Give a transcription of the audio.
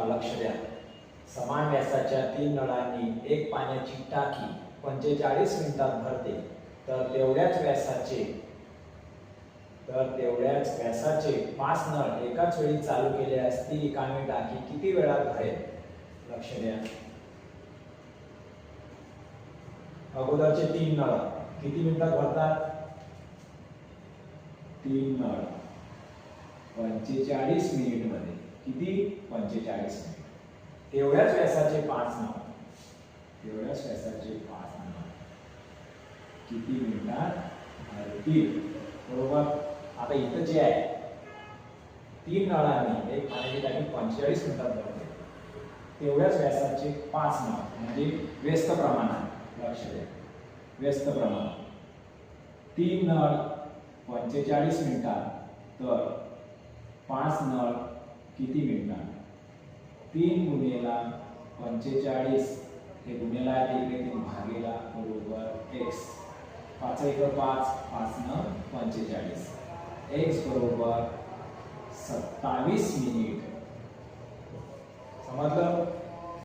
लक्ष द्या, समान व्यासाच्या 3 नळांनी एक पाण्याची टाकी 45 मिनिटात भरते, तर तेवढ्याच व्यासाचे 5 नळ एकाच वेळी चालू केले असती रिकामी टाकी किती वेळात भरेल? लक्ष द्या, अगोदरचे 3 नळ किती मिनिटात भरतात? 3 नळ 45 मिनिट मध्ये. किती? 45 मिनिट. तेवढ्याच व्यासाचे 5 नळ किती मिनिटात भरतील? बरोबर. आता इथं जे आहे 3 नळांनी एक पाण्याची टाकी 45 मिनिटात भरते, तेवढ्याच व्यासाचे 5 नळ म्हणजे व्यस्त प्रमाण आहे. लक्ष द्या, व्यस्त प्रमाण. 3 नळ 45 मिनिटात, तर 5 नळ किती मिनिटात? 3 गुणिले 45 हे गुणिले इकडे 3 भागेला बरोबर x. 5 1 5, 5 न 45, x बरोबर 27 मिनिट. समजलं?